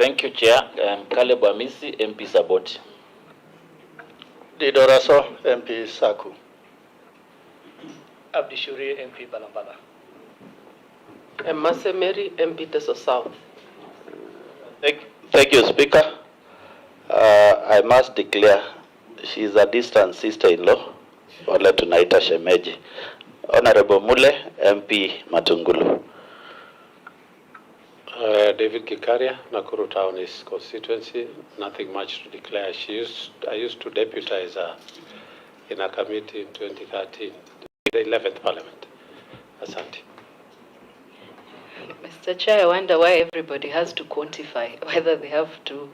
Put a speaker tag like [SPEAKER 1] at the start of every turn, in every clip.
[SPEAKER 1] Thank you, Chair. Caleb Amisi, MP Saboti.
[SPEAKER 2] Didoraso, MP Saku.
[SPEAKER 3] Abdishuri, MP Balambala.
[SPEAKER 4] Masemeri, MP Teso South.
[SPEAKER 2] Thank you, Speaker. I must declare she is a distant sister-in-law, Ole tunaita shemeji. Honorable Mule, MP Matungulu.
[SPEAKER 5] David Gikaria, Nakuru Town is constituency. Nothing much to declare. I used to deputize her in a committee in 2013, the 11th Parliament. Asante.
[SPEAKER 6] Mr. Chair, I wonder why everybody has to quantify whether they have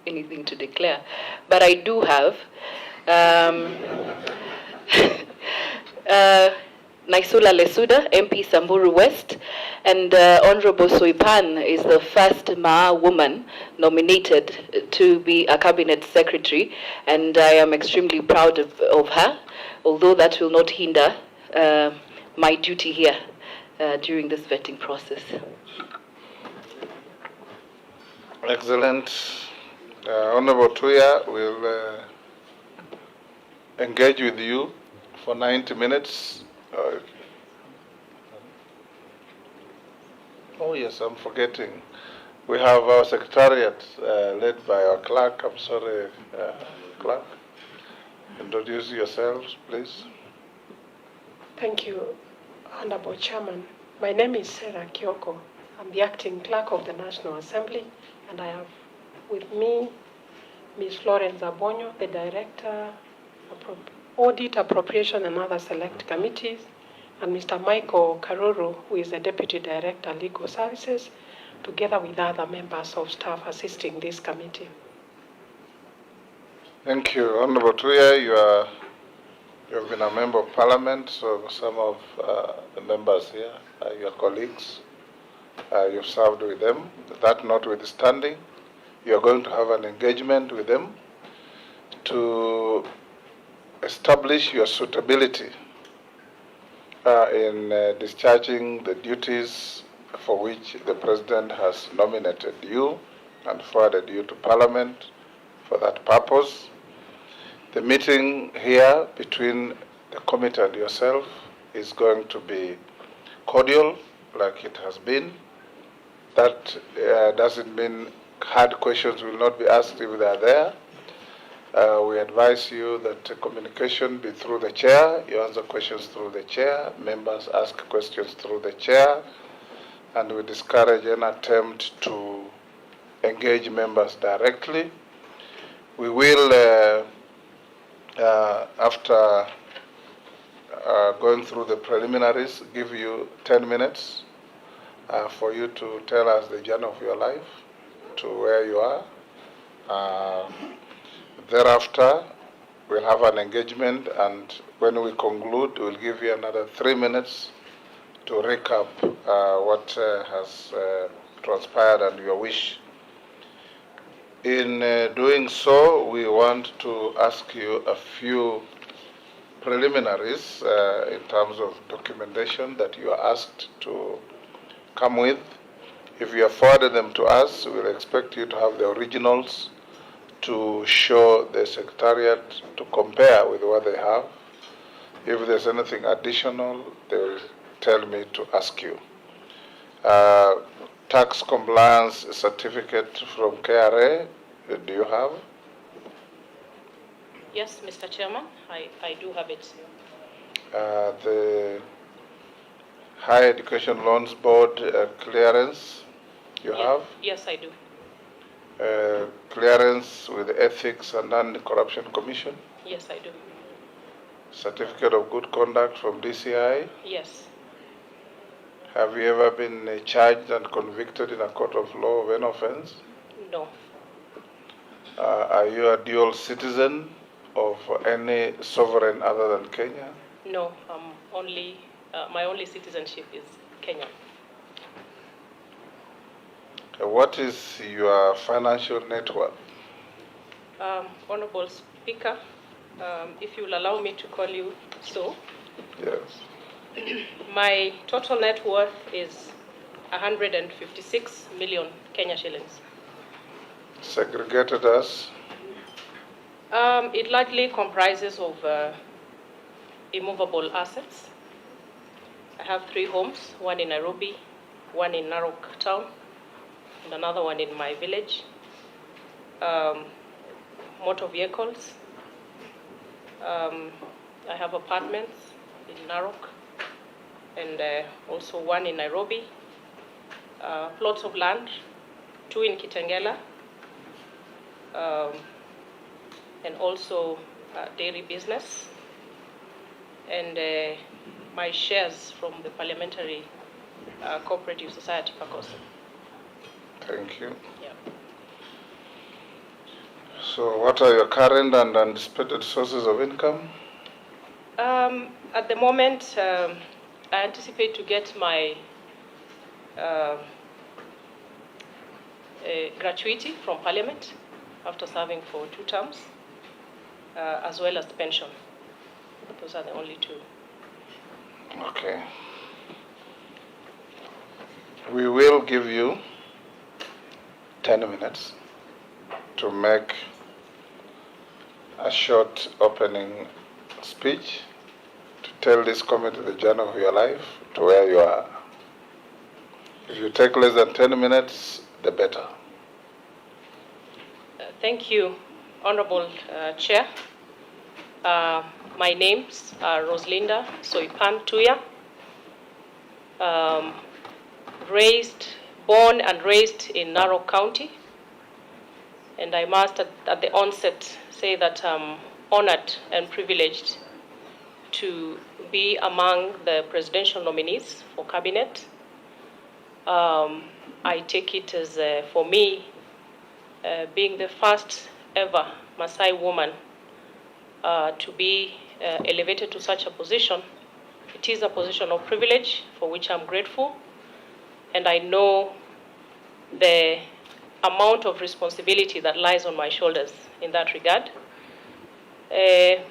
[SPEAKER 6] anything to declare. But I do have. Naisula Lesuda, MP Samburu West, and Honorable Soipan is the first Maa woman nominated to be a cabinet secretary, and I am extremely proud of her, although that will not hinder my duty here during this vetting process.
[SPEAKER 7] Excellent. Honorable Tuya will engage with you for 90 minutes. Oh yes, I'm forgetting. We have our secretariat led by our clerk. I'm sorry, clerk. Introduce yourselves, please.
[SPEAKER 8] Thank you, Honorable Chairman. My name is Sarah Kyoko. I'm the acting clerk of the National Assembly, and I have with me Ms. Florence Abonyo, the director of Audit, Appropriation, and other select committees, and Mr. Michael Karuru, who is the Deputy Director, Legal Services, together with other members of staff assisting this committee.
[SPEAKER 7] Thank you. Honorable Tuya, you have been a member of Parliament, so some of the members here are your colleagues. You've served with them. That notwithstanding, you're going to have an engagement with them to establish your suitability in discharging the duties for which the President has nominated you and forwarded you to Parliament for that purpose. The meeting here between the committee and yourself is going to be cordial, like it has been. That doesn't mean hard questions will not be asked if they are there. We advise you that communication be through the chair. You answer questions through the chair. Members ask questions through the chair. And we discourage an attempt to engage members directly. We will, after going through the preliminaries, give you 10 minutes for you to tell us the journey of your life to where you are. Thereafter, we'll have an engagement, and when we conclude, we'll give you another 3 minutes to recap what has transpired and your wish. In doing so, we want to ask you a few preliminaries in terms of documentation that you are asked to come with. If you have forwarded them to us, we'll expect you to have the originals to show the Secretariat to compare with what they have. If there's anything additional, they will tell me to ask you. Tax compliance certificate from KRA, do you have?
[SPEAKER 9] Yes, Mr. Chairman, I do have it.
[SPEAKER 7] The Higher Education Loans Board clearance, you have?
[SPEAKER 9] Yes, I do.
[SPEAKER 7] Clearance with the Ethics and Anti-Corruption Commission?
[SPEAKER 9] Yes, I do.
[SPEAKER 7] Certificate of Good Conduct from DCI?
[SPEAKER 9] Yes.
[SPEAKER 7] Have you ever been charged and convicted in a court of law of any offense?
[SPEAKER 9] No.
[SPEAKER 7] Are you a dual citizen of any sovereign other than Kenya?
[SPEAKER 9] No, my only citizenship is Kenya.
[SPEAKER 7] What is your financial net worth?
[SPEAKER 9] Honorable Speaker, if you'll allow me to call you so.
[SPEAKER 7] Yes.
[SPEAKER 9] My total net worth is 156 million Kenya shillings.
[SPEAKER 7] segregated as?
[SPEAKER 9] It largely comprises of immovable assets. I have 3 homes, one in Nairobi, one in Narok town, and another one in my village. Motor vehicles. I have apartments in Narok and also one in Nairobi. Plots of land, 2 in Kitengela, and also dairy business, and my shares from the Parliamentary Cooperative Society, Pacosa.
[SPEAKER 7] Thank you.
[SPEAKER 9] Yeah.
[SPEAKER 7] So what are your current and anticipated sources of income?
[SPEAKER 9] At the moment, I anticipate to get my gratuity from Parliament after serving for 2 terms, as well as the pension. Those are the only 2.
[SPEAKER 7] Okay. We will give you 10 minutes to make a short opening speech to tell this committee the journey of your life to where you are. If you take less than 10 minutes, the better.
[SPEAKER 9] Thank you, Honorable Chair. My names are Rosalinda Soipan Tuya. Born and raised in Narok County. And I must at the onset say that I'm honored and privileged to be among the presidential nominees for cabinet. I take it as, for me, being the first ever Maasai woman to be elevated to such a position. It is a position of privilege for which I'm grateful, and I know the amount of responsibility that lies on my shoulders in that regard. I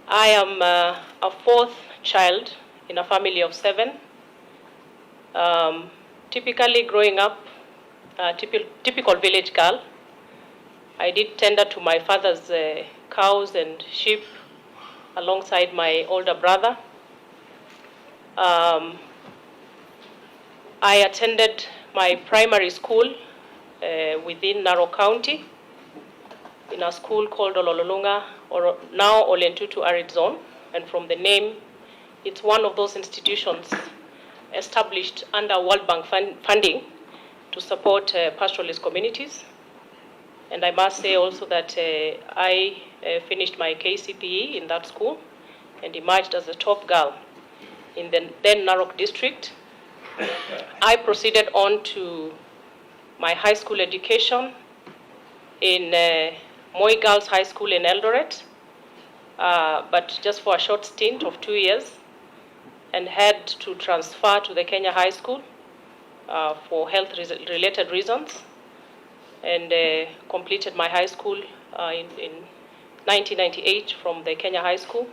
[SPEAKER 9] am a 4th child in a family of 7. Typically growing up, typical village girl. I did tender to my father's cows and sheep alongside my older brother. I attended my primary school within Narok County in a school called Ololunga, or now Olentutu Arid Zone. And from the name, it's one of those institutions established under World Bank funding to support pastoralist communities. And I must say also that I finished my KCPE in that school and emerged as a top girl in the then Narok district. I proceeded on to my high school education in Moi Girls High School in Eldoret, but just for a short stint of 2 years, and had to transfer to the Kenya High School for health-related reasons, and completed my high school in 1998 from the Kenya High School.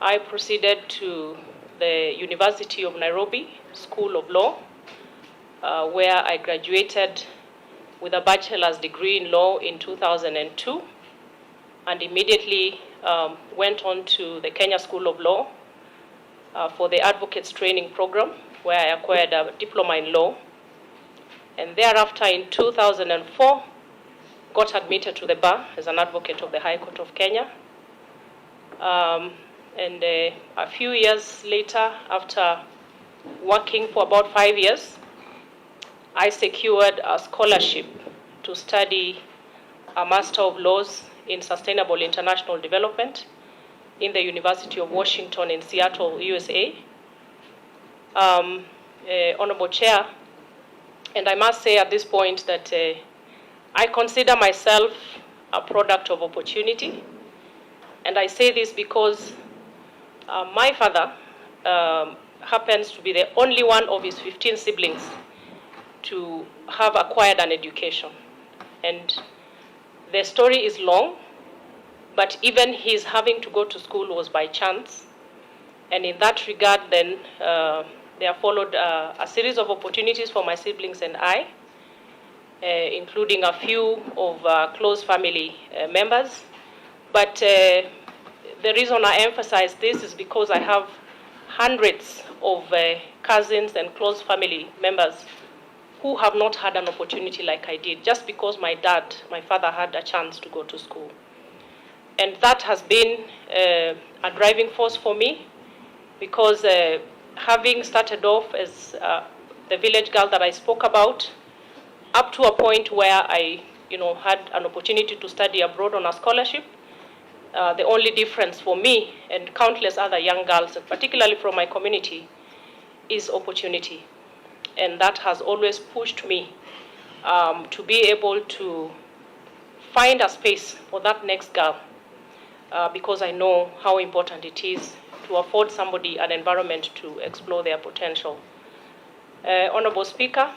[SPEAKER 9] I proceeded to the University of Nairobi School of Law, where I graduated with a bachelor's degree in law in 2002, and immediately went on to the Kenya School of Law for the Advocates Training Program, where I acquired a diploma in law. And thereafter, in 2004, got admitted to the bar as an advocate of the High Court of Kenya. And a few years later, after working for about 5 years, I secured a scholarship to study a Master of Laws in Sustainable International Development in the University of Washington in Seattle, USA. Honorable Chair, and I must say at this point that I consider myself a product of opportunity. And I say this because my father happens to be the only one of his 15 siblings to have acquired an education. And the story is long, but even his having to go to school was by chance. And in that regard, then, there followed a series of opportunities for my siblings and I. including a few of close family members. But the reason I emphasize this is because I have hundreds of cousins and close family members who have not had an opportunity like I did, just because my father had a chance to go to school. And that has been a driving force for me, because having started off as the village girl that I spoke about, up to a point where I had an opportunity to study abroad on a scholarship, the only difference for me and countless other young girls, particularly from my community, is opportunity. And that has always pushed me to be able to find a space for that next girl, because I know how important it is to afford somebody an environment to explore their potential. Honorable Speaker,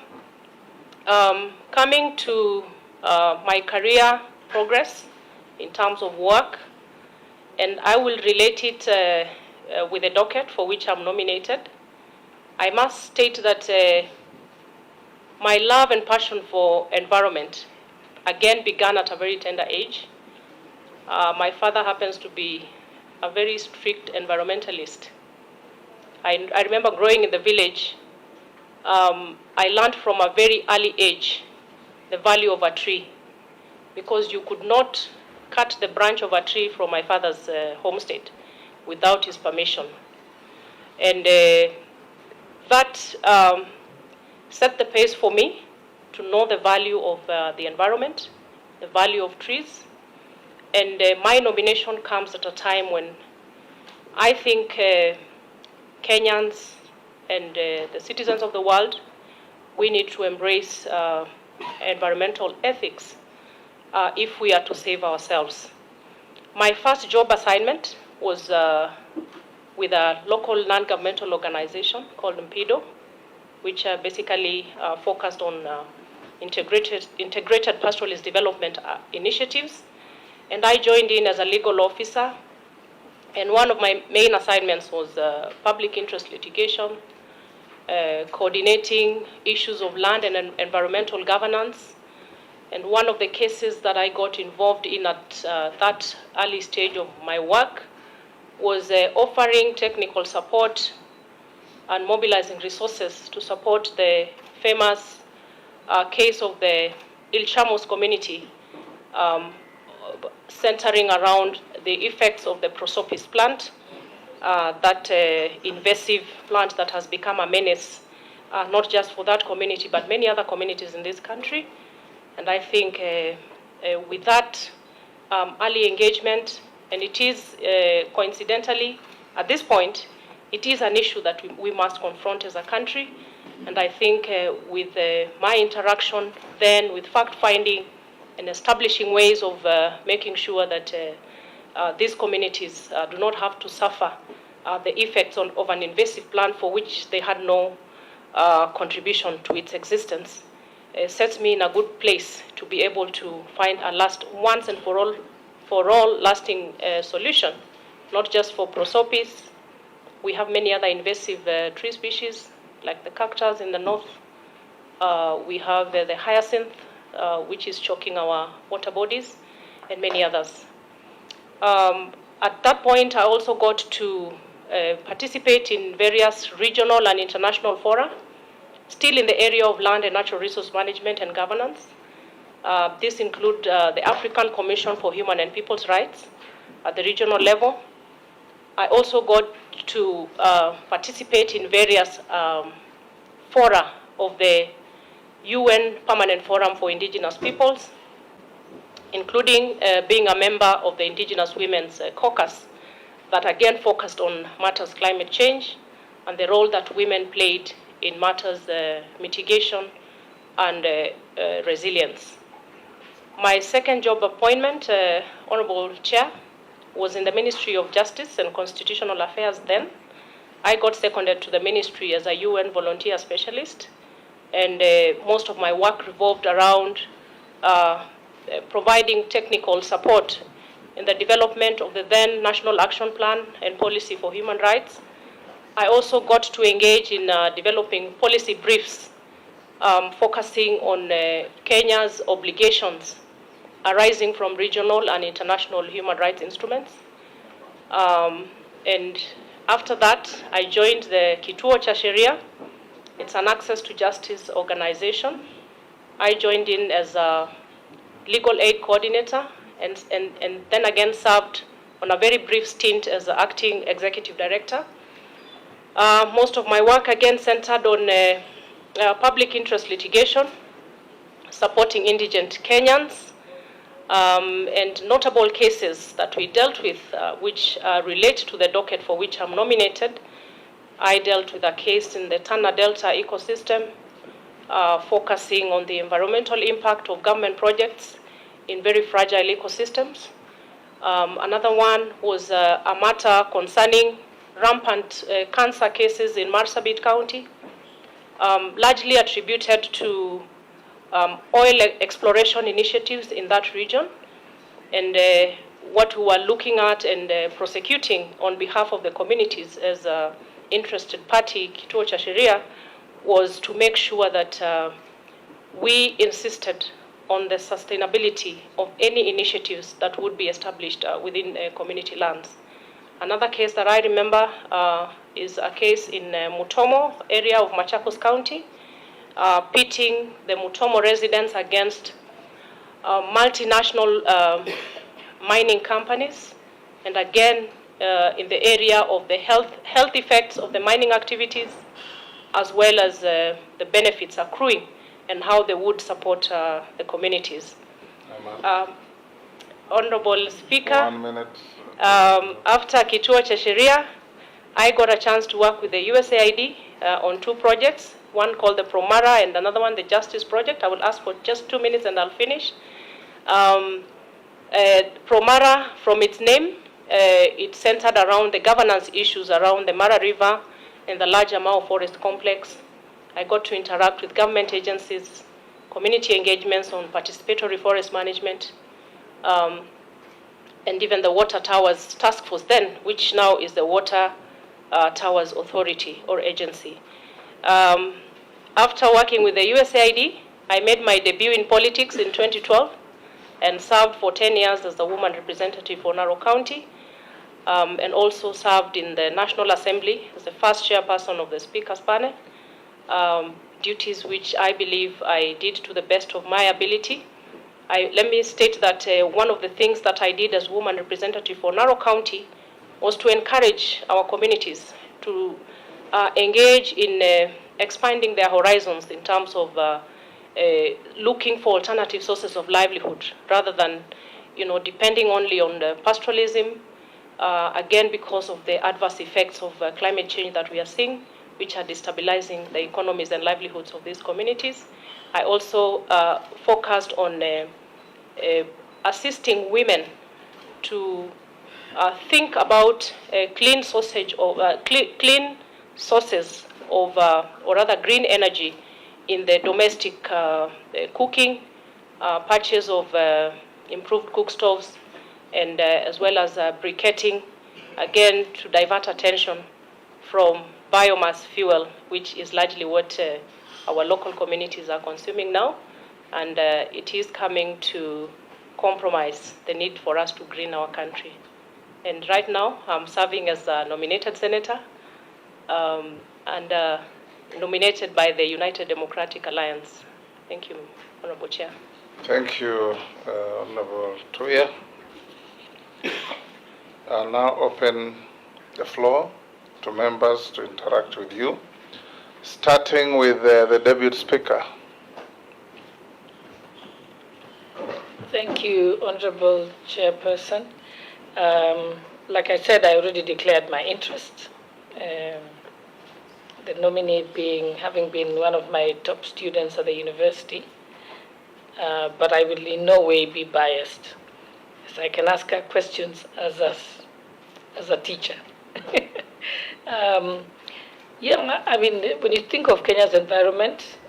[SPEAKER 9] coming to my career progress in terms of work, and I will relate it with the docket for which I'm nominated. I must state that my love and passion for environment again began at a very tender age. My father happens to be a very strict environmentalist. I remember growing in the village, I learned from a very early age the value of a tree, because you could not cut the branch of a tree from my father's homestead without his permission. And that set the pace for me to know the value of the environment, the value of trees. And my nomination comes at a time when I think Kenyans and the citizens of the world, we need to embrace environmental ethics if we are to save ourselves. My first job assignment was with a local non-governmental organization called MPIDO, which basically focused on integrated pastoralist development initiatives. And I joined in as a legal officer, and one of my main assignments was public interest litigation, coordinating issues of land and environmental governance. And one of the cases that I got involved in at that early stage of my work was offering technical support and mobilizing resources to support the famous case of the Ilchamos community, centering around the effects of the prosopis plant, that invasive plant that has become a menace, not just for that community, but many other communities in this country. And I think with that early engagement, and it is coincidentally, at this point, it is an issue that we must confront as a country. And I think with my interaction then with fact-finding and establishing ways of making sure that these communities do not have to suffer the effects of an invasive plant for which they had no contribution to its existence, sets me in a good place to be able to find a once and for all lasting solution, not just for prosopis. We have many other invasive tree species, like the cactus in the north. We have the hyacinth, which is choking our water bodies, and many others. At that point, I also got to participate in various regional and international fora, still in the area of land and natural resource management and governance. This include the African Commission for Human and People's Rights at the regional level. I also got to participate in various fora of the UN Permanent Forum for Indigenous Peoples, including being a member of the Indigenous Women's Caucus that again focused on matters climate change and the role that women played in matters mitigation and resilience. My second job appointment, Honorable Chair, was in the Ministry of Justice and Constitutional Affairs then. I got seconded to the ministry as a UN volunteer specialist, and most of my work revolved around providing technical support in the development of the then National Action Plan and Policy for Human Rights. I also got to engage in developing policy briefs focusing on Kenya's obligations arising from regional and international human rights instruments. And after that, I joined the Kituo cha Sheria. It's an access to justice organization. I joined in as a legal aid coordinator and then again served on a very brief stint as the acting executive director. Most of my work again centered on public interest litigation, supporting indigent Kenyans, and notable cases that we dealt with which relate to the docket for which I'm nominated. I dealt with a case in the Tana Delta ecosystem, focusing on the environmental impact of government projects in very fragile ecosystems. Another one was a matter concerning rampant cancer cases in Marsabit County, largely attributed to oil exploration initiatives in that region. And what we were looking at and prosecuting on behalf of the communities as an interested party, Kituo cha Sheria, was to make sure that we insisted on the sustainability of any initiatives that would be established within community lands. Another case that I remember is a case in Mutomo area of Machakos County, pitting the Mutomo residents against multinational mining companies, and again in the area of the health effects of the mining activities, as well as the benefits accruing and how they would support the communities. Honorable Speaker,
[SPEAKER 7] 1 minute.
[SPEAKER 9] After Kituo cha Sheria, I got a chance to work with the USAID on 2 projects, one called the Promara and another one, the Justice Project. I will ask for just 2 minutes and I'll finish. Promara, from its name, it centered around the governance issues around the Mara River and the large Amao Forest Complex. I got to interact with government agencies, community engagements on participatory forest management, and even the Water Towers Task Force then, which now is the Water Towers Authority or Agency. After working with the USAID, I made my debut in politics in 2012 and served for 10 years as the woman representative for Narok County, and also served in the National Assembly as the first chairperson of the Speaker's panel, duties which I believe I did to the best of my ability. Let me state that one of the things that I did as woman representative for Narok County was to encourage our communities to engage in expanding their horizons in terms of looking for alternative sources of livelihood rather than, depending only on the pastoralism, again because of the adverse effects of climate change that we are seeing, which are destabilizing the economies and livelihoods of these communities. I also focused on assisting women to think about clean sources of, or rather green energy in the domestic cooking, purchase of improved cook stoves, and as well as briquetting, again to divert attention from biomass fuel, which is largely what our local communities are consuming now, and it is coming to compromise the need for us to green our country. And right now, I'm serving as a nominated senator and nominated by the United Democratic Alliance. Thank you, Honorable Chair.
[SPEAKER 7] Thank you, Honorable Tuya. I'll now open the floor to members to interact with you, starting with the Deputy Speaker.
[SPEAKER 3] Thank you, Honorable Chairperson. Like I said, I already declared my interest. The nominee having been one of my top students at the university, but I will in no way be biased, as I can ask her questions as a teacher. Yeah, I mean, when you think of Kenya's environment,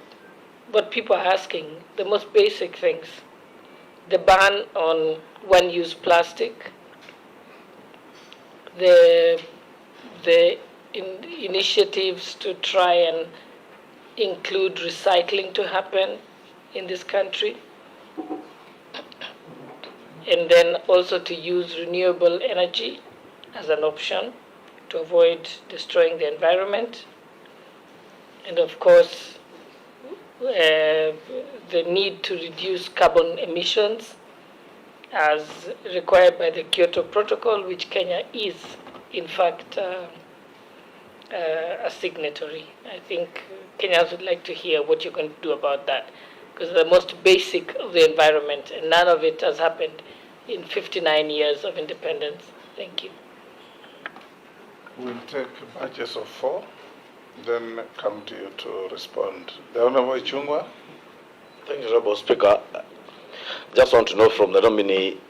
[SPEAKER 3] what people are asking, the most basic things, the ban on one-use plastic, the initiatives to try and include recycling to happen in this country, and then also to use renewable energy as an option to avoid destroying the environment, and of course the need to reduce carbon emissions as required by the Kyoto Protocol, which Kenya is in fact a signatory. I think Kenyans would like to hear what you're going to do about that, because the most basic of the environment, and none of it has happened in 59 years of independence. Thank you.
[SPEAKER 7] We'll take batches of 4, then come to you to respond. The Honorable Chungwa.
[SPEAKER 2] Thank you, Honorable Speaker. Just want to know from the nominee,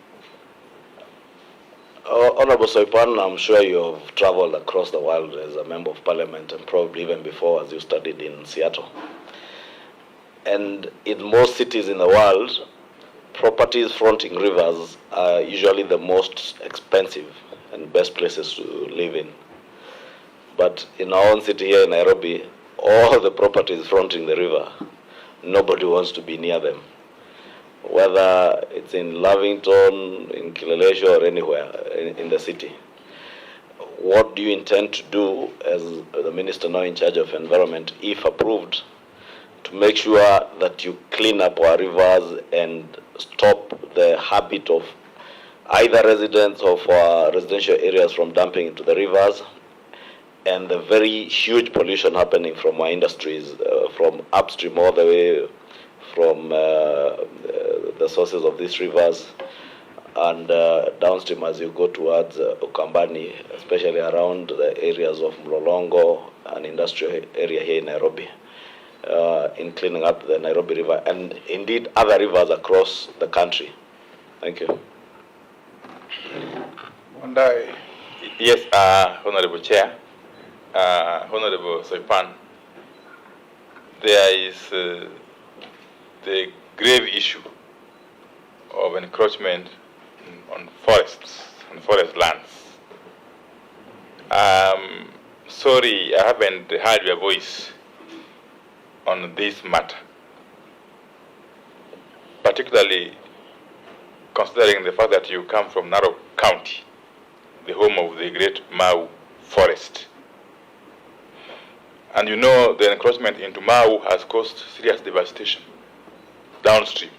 [SPEAKER 2] Honorable Soipan, I'm sure you've traveled across the world as a member of parliament, and probably even before as you studied in Seattle. And in most cities in the world, properties fronting rivers are usually the most expensive and best places to live in. But in our own city here in Nairobi, all the properties fronting the river, nobody wants to be near them. Whether it's in Lavington, in Kilelesho, or anywhere in the city. What do you intend to do as the minister now in charge of environment, if approved, to make sure that you clean up our rivers and stop the habit of either residents of our residential areas from dumping into the rivers, and the very huge pollution happening from our industries, from upstream all the way from the sources of these rivers, and downstream as you go towards Ukambani, especially around the areas of Mlolongo, an industrial area here in Nairobi, in cleaning up the Nairobi River, and indeed other rivers across the country. Thank you.
[SPEAKER 7] Wandai.
[SPEAKER 10] Yes, Honorable Chair, Honorable Soipan, there is the grave issue of encroachment on forests and forest lands. Sorry, I haven't heard your voice on this matter, particularly considering the fact that you come from Narok County, the home of the great Mau forest. And you know the encroachment into Mau has caused serious devastation downstream,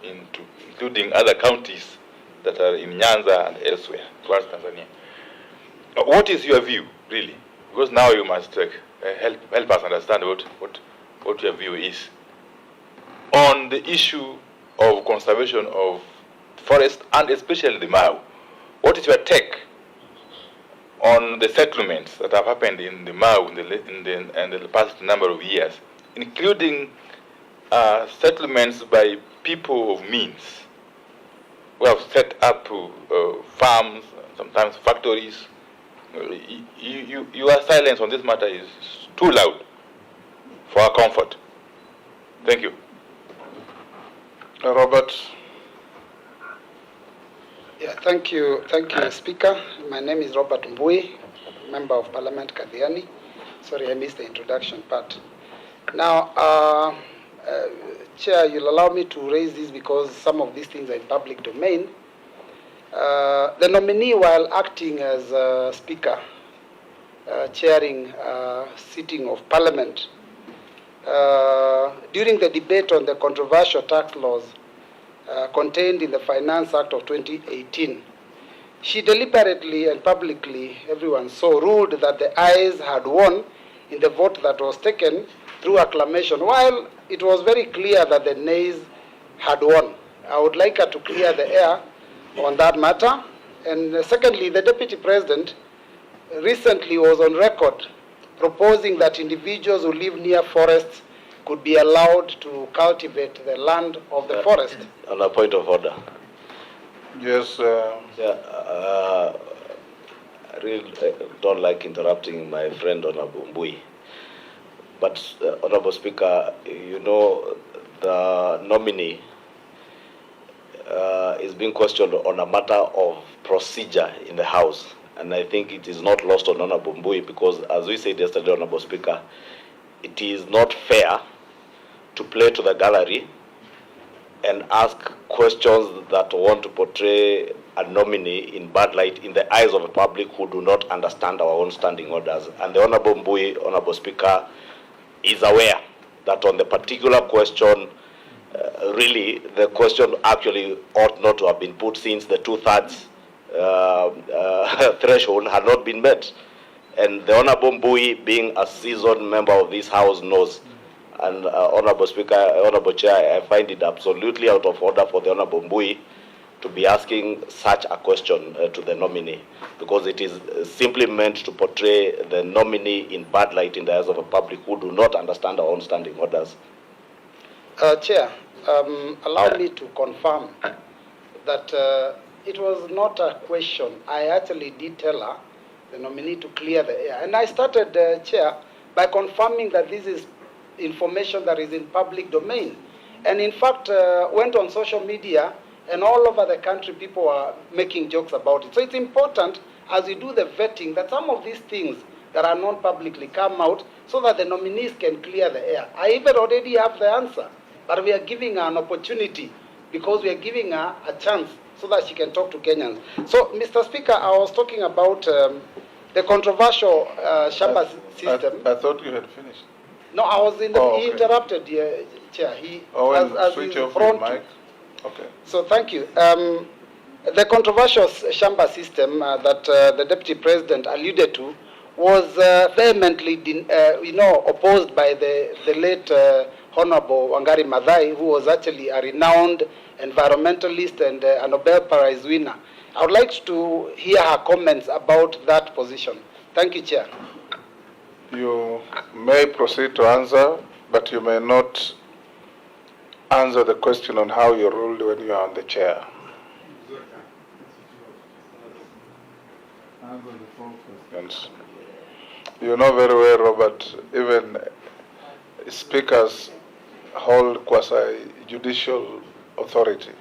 [SPEAKER 10] including other counties that are in Nyanza and elsewhere towards Tanzania. What is your view, really? Because now you must help us understand what your view is on the issue of conservation of forest, and especially the Mau. What is your take on the settlements that have happened in the Mau in the past number of years, including settlements by people of means who have set up farms, sometimes factories? Your silence on this matter is too loud for our comfort. Thank you.
[SPEAKER 7] Robert.
[SPEAKER 11] Yeah, thank you, Speaker. My name is Robert Mbui, Member of Parliament, Kadhiani. Sorry, I missed the introduction part. Now, Chair, you'll allow me to raise this because some of these things are in public domain. The nominee, while acting as Speaker, chairing sitting of Parliament, during the debate on the controversial tax laws contained in the Finance Act of 2018, she deliberately and publicly, everyone saw, ruled that the ayes had won in the vote that was taken through acclamation, while it was very clear that the nays had won. I would like her to clear the air on that matter. And secondly, the Deputy President recently was on record proposing that individuals who live near forests could be allowed to cultivate the land of the forest.
[SPEAKER 2] On a point of order.
[SPEAKER 7] Yes.
[SPEAKER 2] I really don't like interrupting my friend Honorable Mbui. But, Honorable Speaker, you know, the nominee is being questioned on a matter of procedure in the House. And I think it is not lost on Honorable Mbui because, as we said yesterday, Honorable Speaker, it is not fair to play to the gallery and ask questions that want to portray a nominee in bad light in the eyes of the public who do not understand our own standing orders. And the Honorable Mbui, Honorable Speaker, is aware that on the particular question, really the question actually ought not to have been put since the two-thirds threshold had not been met. And the Honorable Mbui, being a seasoned member of this House, knows. And Honorable Speaker, Honorable Chair, I find it absolutely out of order for the Honorable Mbui to be asking such a question to the nominee, because it is simply meant to portray the nominee in bad light in the eyes of the public who do not understand our own standing orders.
[SPEAKER 11] Chair, allow me to confirm that it was not a question. I actually did tell her, the nominee, to clear the air. And I started, Chair, by confirming that this is information that is in public domain. And in fact, went on social media, and all over the country, people are making jokes about it. So it's important, as we do the vetting, that some of these things that are not publicly come out so that the nominees can clear the air. I even already have the answer, but we are giving her an opportunity because we are giving her a chance so that she can talk to Kenyans. So, Mr. Speaker, I was talking about the controversial Shamba system.
[SPEAKER 7] I thought you had finished.
[SPEAKER 11] No, I was in the, he interrupted, Chair. He, as
[SPEAKER 7] switch
[SPEAKER 11] he's
[SPEAKER 7] off
[SPEAKER 11] prone
[SPEAKER 7] your
[SPEAKER 11] to.
[SPEAKER 7] mic. Okay.
[SPEAKER 11] So thank you. The controversial Shamba system that the Deputy President alluded to was vehemently, opposed by the late Honorable Wangari Maathai, who was actually a renowned environmentalist and a Nobel Prize winner. I would like to hear her comments about that position. Thank you, Chair.
[SPEAKER 7] You may proceed to answer, but you may not answer the question on how you ruled when you are on the chair. You know very well, Robert, even speakers hold quasi-judicial authority.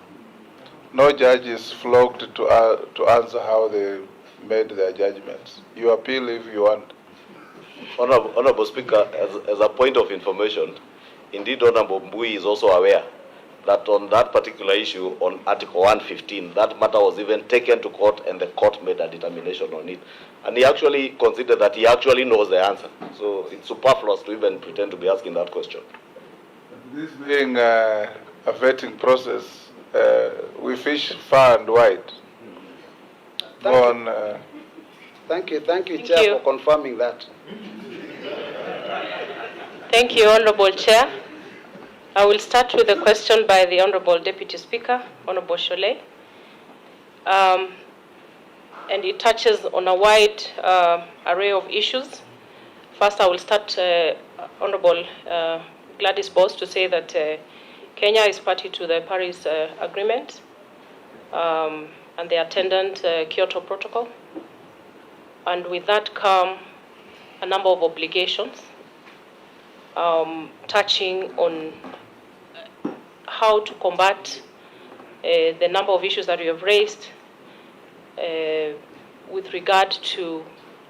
[SPEAKER 7] No judge is flogged to answer how they made their judgments. You appeal if you want.
[SPEAKER 2] Honorable Speaker, as a point of information, indeed, Honorable Mbui is also aware that on that particular issue, on Article 115, that matter was even taken to court and the court made a determination on it. And he actually considered that he actually knows the answer. So it's superfluous to even pretend to be asking that question.
[SPEAKER 7] This being a vetting process, we fish far and wide. Go on.
[SPEAKER 11] Thank you, Chair, for confirming that.
[SPEAKER 9] Thank you, Honorable Chair. I will start with a question by the Honorable Deputy Speaker, Honorable Shole. And it touches on a wide array of issues. First, I will start, Honorable Gladys Bose, to say that Kenya is party to the Paris Agreement and the attendant Kyoto Protocol. And with that come a number of obligations touching on how to combat the number of issues that we have raised with regard to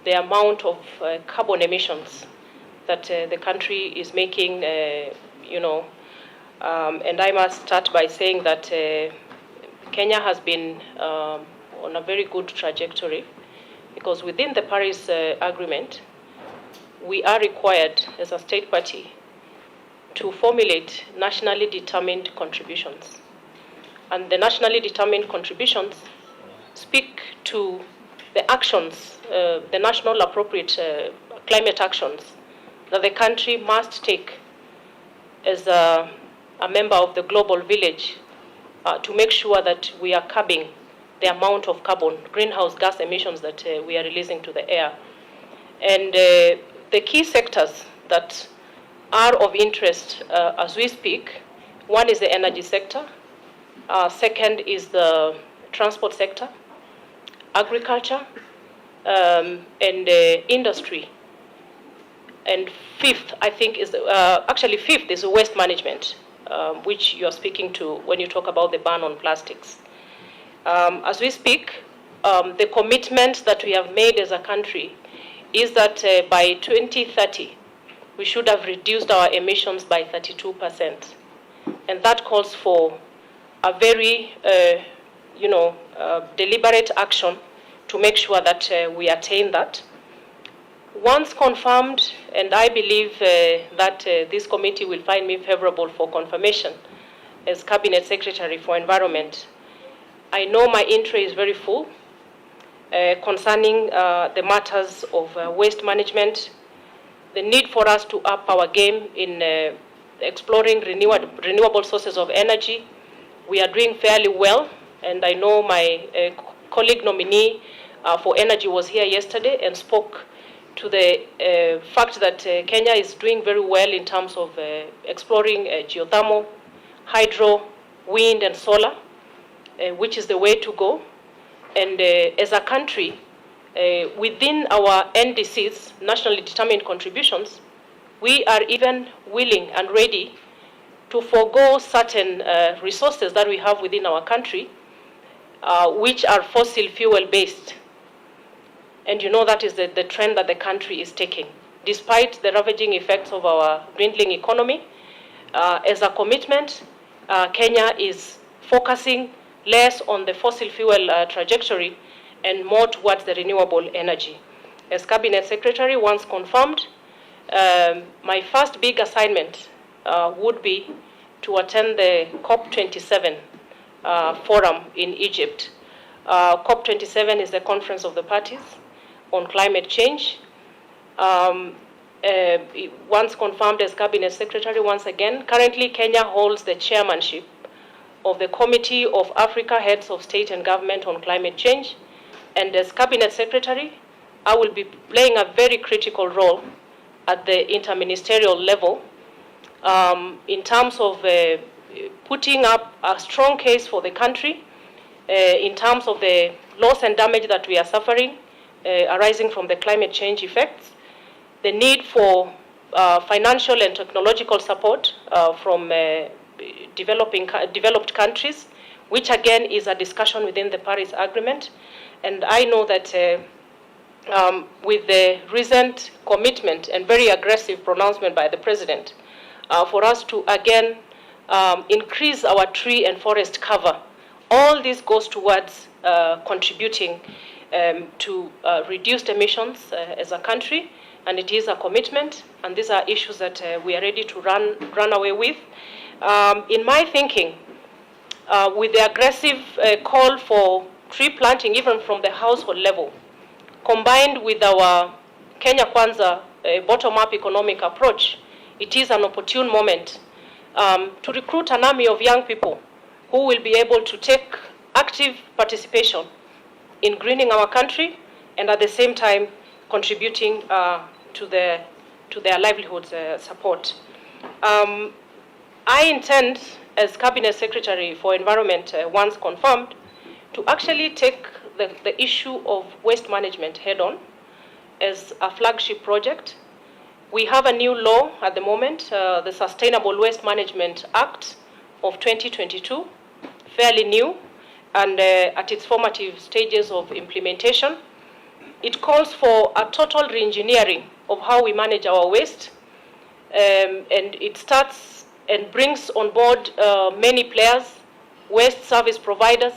[SPEAKER 9] the amount of carbon emissions that the country is making, and I must start by saying that Kenya has been on a very good trajectory, because within the Paris Agreement, we are required as a state party to formulate nationally determined contributions. And the nationally determined contributions speak to the actions, the national appropriate climate actions that the country must take as a member of the global village to make sure that we are curbing the amount of carbon, greenhouse gas emissions that we are releasing to the air. And the key sectors that are of interest as we speak, one is the energy sector, second is the transport sector, agriculture, and industry. And fifth, I think, is fifth is waste management, which you are speaking to when you talk about the ban on plastics. As we speak, the commitment that we have made as a country is that by 2030, we should have reduced our emissions by 32%. And that calls for a very, deliberate action to make sure that we attain that. Once confirmed, and I believe that this committee will find me favorable for confirmation as Cabinet Secretary for Environment, I know my intro is very full concerning the matters of waste management, the need for us to up our game in exploring renewable sources of energy. We are doing fairly well, and I know my colleague nominee for energy was here yesterday and spoke to the fact that Kenya is doing very well in terms of exploring geothermal, hydro, wind, and solar, which is the way to go. And as a country, within our NDCs, nationally determined contributions, we are even willing and ready to forego certain resources that we have within our country, which are fossil fuel based. And you know that is the trend that the country is taking. Despite the ravaging effects of our dwindling economy, as a commitment, Kenya is focusing less on the fossil fuel trajectory and more towards the renewable energy. As Cabinet Secretary, once confirmed, my first big assignment would be to attend the COP27 forum in Egypt. COP27 is the Conference of the Parties on Climate Change. Once confirmed as Cabinet Secretary, once again, currently Kenya holds the chairmanship of the Committee of Africa Heads of State and Government on Climate Change. And as Cabinet Secretary, I will be playing a very critical role at the interministerial level in terms of putting up a strong case for the country in terms of the loss and damage that we are suffering arising from the climate change effects, the need for financial and technological support from developed countries, which again is a discussion within the Paris Agreement. And I know that with the recent commitment and very aggressive pronouncement by the President for us to again increase our tree and forest cover, all this goes towards contributing to reduced emissions as a country, and it is a commitment, and these are issues that we are ready to run away with. In my thinking, with the aggressive call for tree planting, even from the household level, combined with our Kenya Kwanza bottom-up economic approach, it is an opportune moment to recruit an army of young people who will be able to take active participation in greening our country and at the same time contributing to their livelihoods support. I intend, as Cabinet Secretary for Environment, once confirmed, to actually take the issue of waste management head-on as a flagship project. We have a new law at the moment, the Sustainable Waste Management Act of 2022, fairly new, and at its formative stages of implementation. It calls for a total re-engineering of how we manage our waste, and it starts and brings on board many players, waste service providers,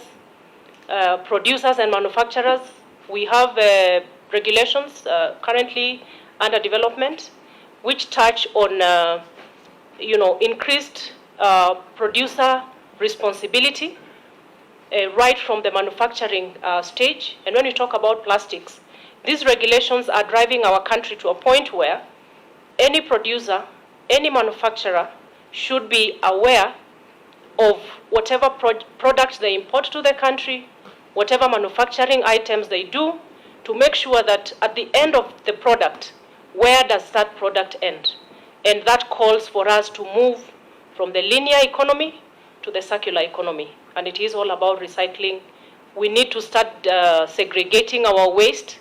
[SPEAKER 9] producers and manufacturers. We have regulations currently under development, which touch on increased producer responsibility right from the manufacturing stage. And when we talk about plastics, these regulations are driving our country to a point where any producer, any manufacturer should be aware of whatever products they import to the country, whatever manufacturing items they do, to make sure that at the end of the product, where does that product end? And that calls for us to move from the linear economy to the circular economy. And it is all about recycling. We need to start segregating our waste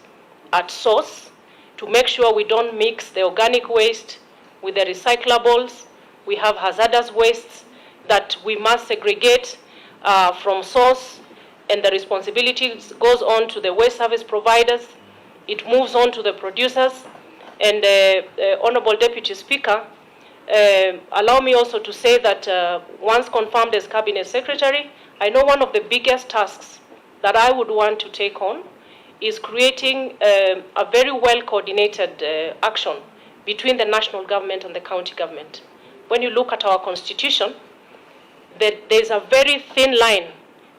[SPEAKER 9] at source to make sure we don't mix the organic waste with the recyclables. We have hazardous wastes that we must segregate from source, and the responsibility goes on to the waste service providers. It moves on to the producers, And Honorable Deputy Speaker, allow me also to say that once confirmed as Cabinet Secretary, I know one of the biggest tasks that I would want to take on is creating a very well-coordinated action between the national government and the county government. When you look at our constitution, there's a very thin line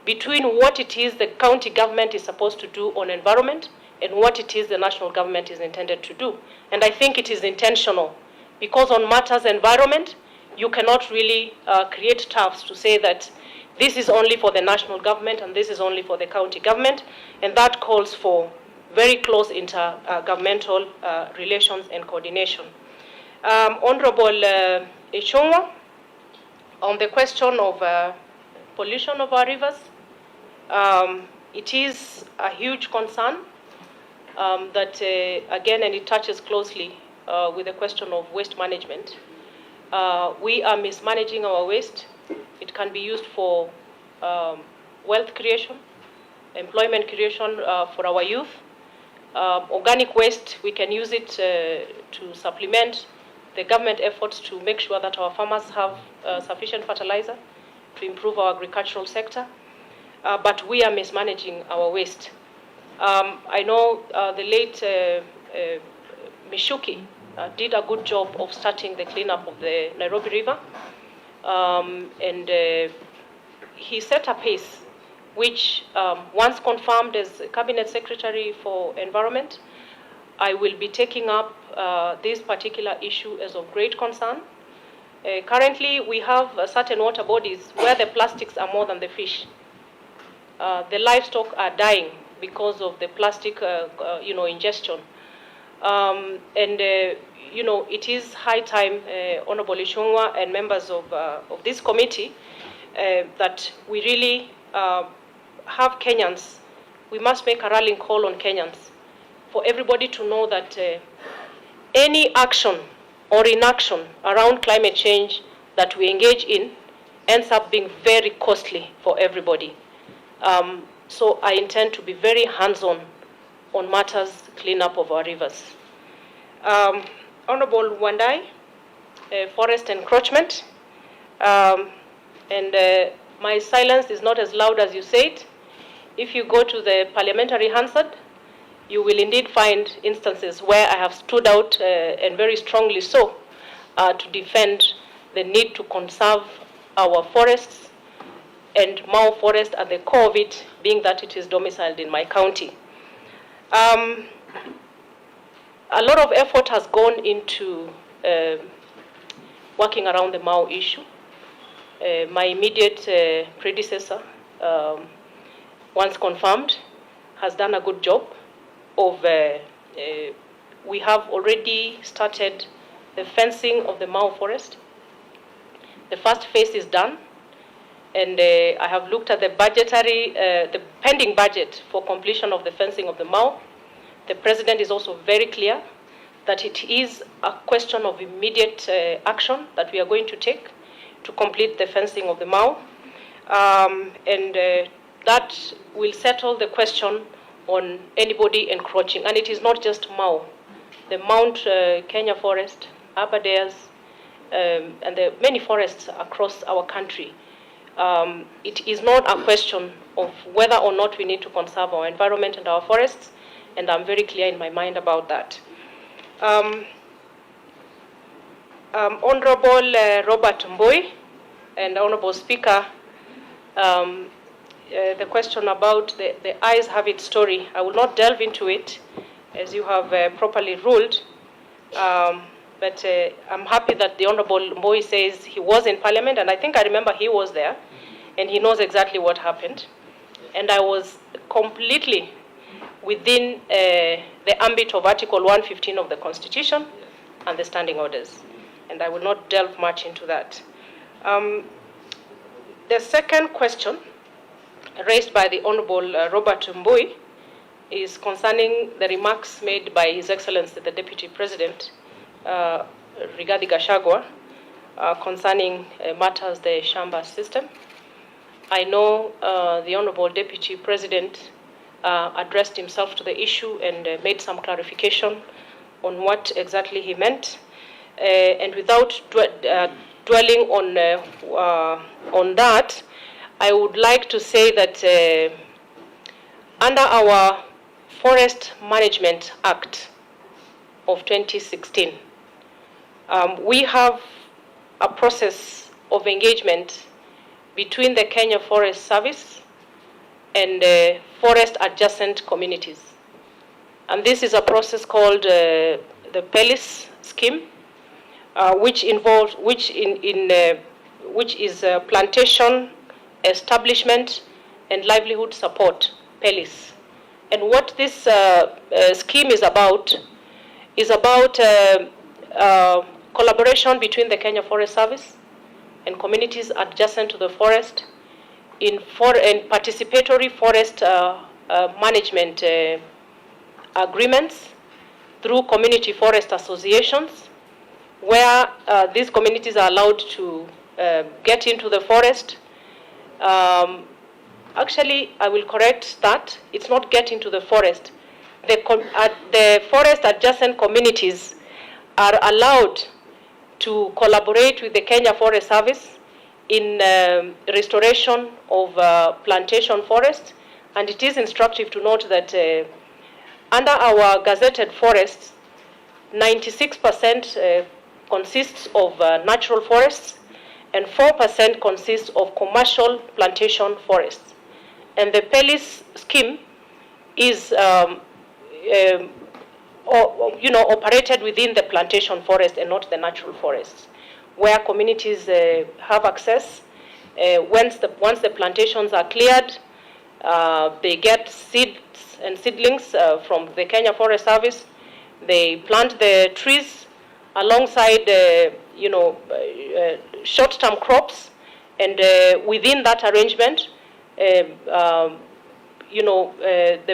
[SPEAKER 9] between what it is the county government is supposed to do on environment and what it is the national government is intended to do. And I think it is intentional, because on matters environment, you cannot really create tariffs to say that this is only for the national government and this is only for the county government, and that calls for very close intergovernmental relations and coordination. Honorable Echongwa, on the question of pollution of our rivers, it is a huge concern that, again, and it touches closely with the question of waste management. We are mismanaging our waste. It can be used for wealth creation, employment creation for our youth. Organic waste, we can use it to supplement the government efforts to make sure that our farmers have sufficient fertilizer to improve our agricultural sector. But we are mismanaging our waste. I know the late Mishuki did a good job of starting the cleanup of the Nairobi River. And he set a pace which, once confirmed as Cabinet Secretary for Environment, I will be taking up this particular issue as of great concern. Currently, we have certain water bodies where the plastics are more than the fish. The livestock are dying because of the plastic, ingestion. It is high time, Honorable Ishongwa and members of this committee, that we really have Kenyans. We must make a rallying call on Kenyans for everybody to know that any action or inaction around climate change that we engage in ends up being very costly for everybody. So I intend to be very hands-on on matters cleanup of our rivers. Honorable Wandai, forest encroachment, my silence is not as loud as you said. If you go to the parliamentary Hansard, you will indeed find instances where I have stood out, and very strongly so, to defend the need to conserve our forests, and Mau Forest at the core of it being that it is domiciled in my county. A lot of effort has gone into working around the Mau issue. My immediate predecessor, once confirmed, has done a good job of, we have already started the fencing of the Mau Forest. The first phase is done, and I have looked at the the pending budget for completion of the fencing of the Mau. The President is also very clear that it is a question of immediate action that we are going to take to complete the fencing of the Mau. That will settle the question on anybody encroaching. And it is not just Mau. The Mount Kenya Forest, Aberdares, and the many forests across our country. It is not a question of whether or not we need to conserve our environment and our forests, and I'm very clear in my mind about that. Honorable Robert Mbui and Honorable Speaker, the question about the eyes have its story, I will not delve into it as you have properly ruled, but I'm happy that the Honorable Mbui says he was in Parliament, and I think I remember he was there, and he knows exactly what happened. And I was completely within the ambit of Article 115 of the Constitution and the standing orders, and I will not delve much into that. The second question raised by the Honorable Robert Mbui is concerning the remarks made by His Excellency the Deputy President, Rigathi Gachagua, concerning matters the Shamba system. I know the Honorable Deputy President addressed himself to the issue and made some clarification what exactly he meant. And without dwelling on that, I would like to say that under our Forest Management Act of 2016, we have a process of engagement between the Kenya Forest Service and forest adjacent communities. And this is a process called the PELIS scheme, which is plantation establishment and livelihood support, PELIS. And what this scheme is about collaboration between the Kenya Forest Service and communities adjacent to the forest in participatory forest management agreements through community forest associations, where these communities are allowed to get into the forest. Actually, I will correct that. It's not get into the forest. The forest adjacent communities are allowed to collaborate with the Kenya Forest Service in restoration of plantation forests. And it is instructive to note that under our gazetted forests, 96% consists of natural forests and 4% consists of commercial plantation forests. And the PELIS scheme is operated within the plantation forest and not the natural forests, where communities have access. Once the plantations are cleared, they get seeds and seedlings from the Kenya Forest Service. They plant the trees alongside, short-term crops, and within that arrangement, the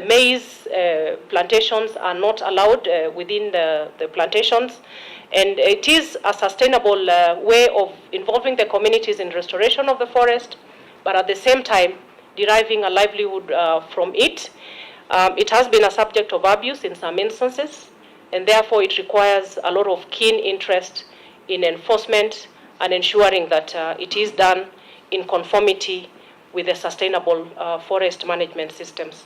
[SPEAKER 9] maize plantations are not allowed within the plantations. And it is a sustainable way of involving the communities in restoration of the forest, but at the same time, deriving a livelihood from it. It has been a subject of abuse in some instances, and therefore it requires a lot of keen interest in enforcement and ensuring that it is done in conformity with the sustainable forest management systems.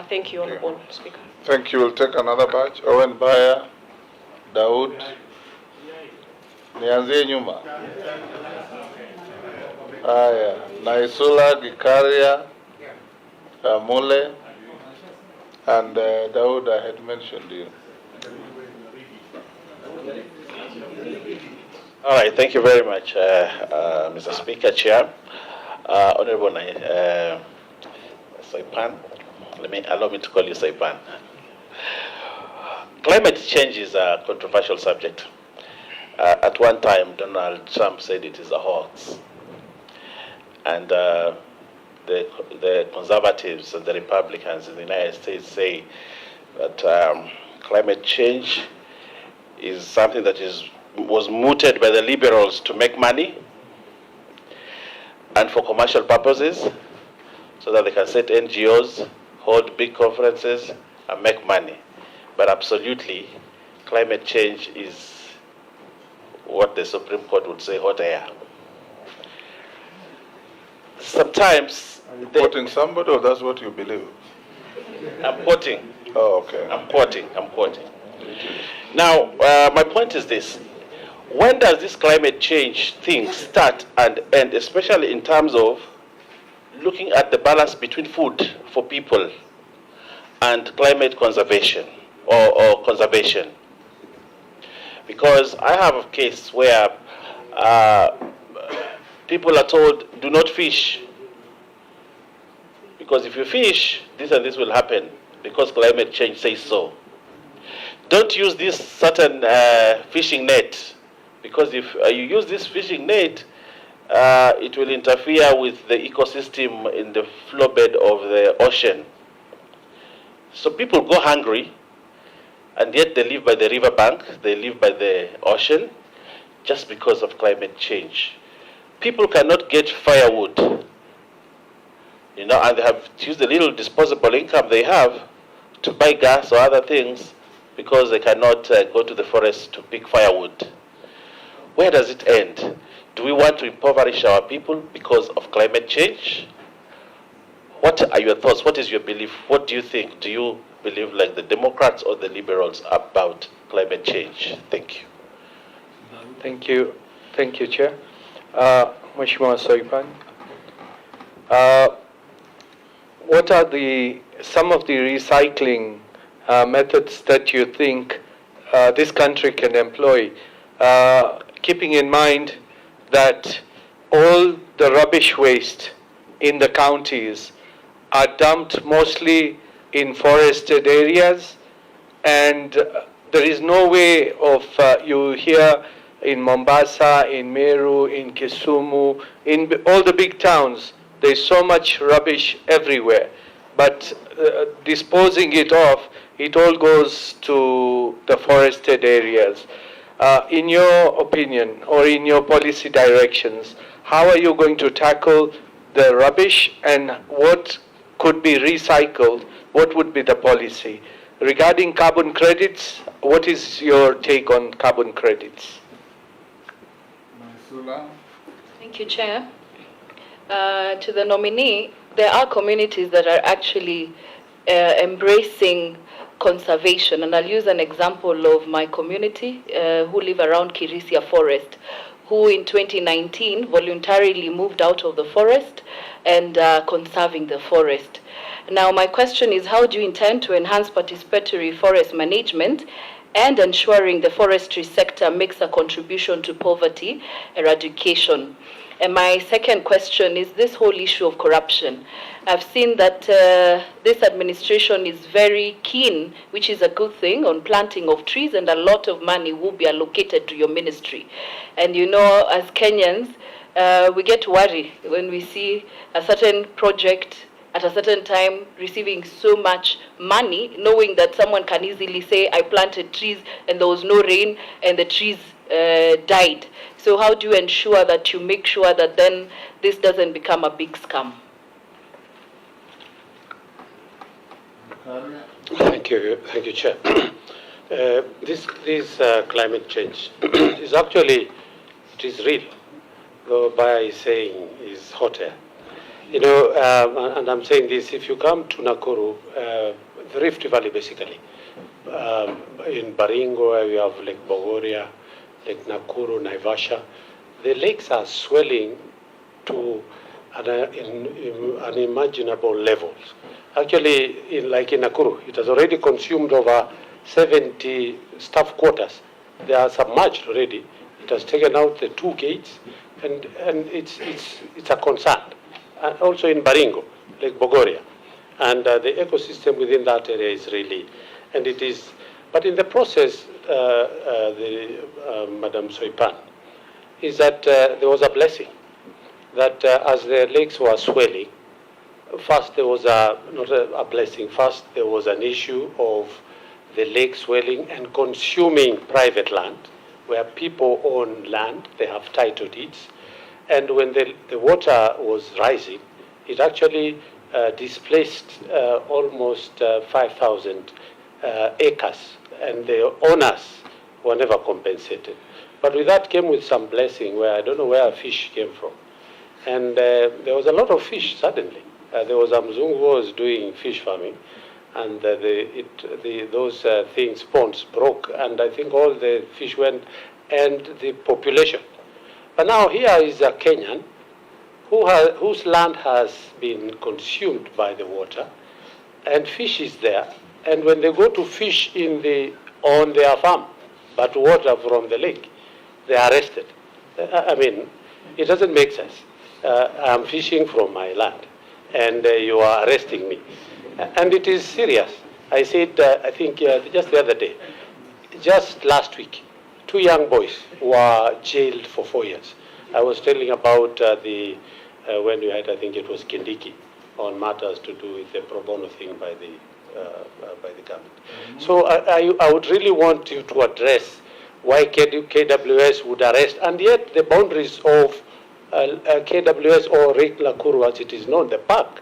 [SPEAKER 9] Thank you, Honorable Speaker.
[SPEAKER 7] Thank you. We'll take another batch. Owen Baya, Daud. Nianzie nyuma. Haya, Naisula, Gikaria, Mule, and Daud, I had mentioned you.
[SPEAKER 1] All right, thank you very much, Mr. Speaker, Chair. Honorable Soipan, allow me to call you Soipan. Climate change is a controversial subject. At one time, Donald Trump said it is a hoax. And the conservatives and the Republicans in the United States say that climate change is something that was mooted by the liberals to make money and for commercial purposes, so that they can set NGOs, hold big conferences, and make money. But absolutely, climate change is what the Supreme Court would say hot air. Sometimes...
[SPEAKER 7] Are you quoting somebody, or that's what you believe?
[SPEAKER 1] I'm quoting.
[SPEAKER 7] Oh, okay.
[SPEAKER 1] I'm quoting. Now, my point is this. When does this climate change thing start and end, especially in terms of looking at the balance between food for people and climate conservation or conservation? Because I have a case where people are told, do not fish. Because if you fish, this and this will happen because climate change says so. Don't use this certain fishing net, because if you use this fishing net, it will interfere with the ecosystem in the flow bed of the ocean. So people go hungry, and yet they live by the riverbank, they live by the ocean, just because of climate change. People cannot get firewood, and they have to use the little disposable income they have to buy gas or other things because they cannot go to the forest to pick firewood. Where does it end? Do we want to impoverish our people because of climate change? What are your thoughts? What is your belief? What do you think? Do you believe like the Democrats or the Liberals about climate change? Thank you.
[SPEAKER 12] Thank you. Thank you, Chair. Mheshimiwa Soipan. What are some of the recycling methods that you think this country can employ, keeping in mind that all the rubbish waste in the counties are dumped mostly in forested areas, and there is no way of, you hear in Mombasa, in Meru, in Kisumu, in all the big towns, there's so much rubbish everywhere. But disposing it off, it all goes to the forested areas. In your opinion, or in your policy directions, how are you going to tackle the rubbish, and what could be recycled? What would be the policy? Regarding carbon credits, what is your take on carbon credits?
[SPEAKER 6] Thank you, Chair. To the nominee, there are communities that are actually embracing conservation, and I'll use an example of my community who live around Kirisia Forest, who in 2019 voluntarily moved out of the forest and conserving the forest. Now, my question is, how do you intend to enhance participatory forest management and ensuring the forestry sector makes a contribution to poverty eradication? And my second question is this whole issue of corruption. I've seen that this administration is very keen, which is a good thing, on planting of trees, and a lot of money will be allocated to your ministry. And you know, as Kenyans, we get worried when we see a certain project at a certain time receiving so much money, knowing that someone can easily say, I planted trees and there was no rain and the trees died. So how do you ensure that you make sure that then this doesn't become a big scam?
[SPEAKER 5] Thank you, Chair. This climate change is actually, it is real, though by saying is hot air. You know, and I'm saying this, if you come to Nakuru, the Rift Valley basically, in Baringo, where we have Lake Bogoria, Lake Nakuru, Naivasha, the lakes are swelling to unimaginable levels. Actually, like in Nakuru, it has already consumed over 70 staff quarters. They are submerged already. It has taken out the 2 gates, and it's a concern. Also in Baringo, Lake Bogoria, and the ecosystem within that area is really, and it is. But in the process, Madam Soipan, is that there was a blessing that as the lakes were swelling, first there was not a blessing. First there was an issue of the lake swelling and consuming private land, where people own land, they have title deeds. And when the water was rising, it actually displaced almost 5,000 acres, and the owners were never compensated. But with that came with some blessing, where I don't know where fish came from. And there was a lot of fish suddenly. There was a Mzungu who was doing fish farming, and those ponds broke, and I think all the fish went, and the population. But now here is a Kenyan whose land has been consumed by the water, and fish is there. And when they go to fish on their farm, but water from the lake, they are arrested. I mean, it doesn't make sense. I'm fishing from my land, and you are arresting me. And it is serious. I said, I think just the other day, just last week, 2 young boys were jailed for 4 years. I was telling about when we had, I think it was Kindiki, on matters to do with the pro bono thing by the government. So I would really want you to address why KWS would arrest, and yet the boundaries of KWS or Lake Nakuru, as it is known, the park,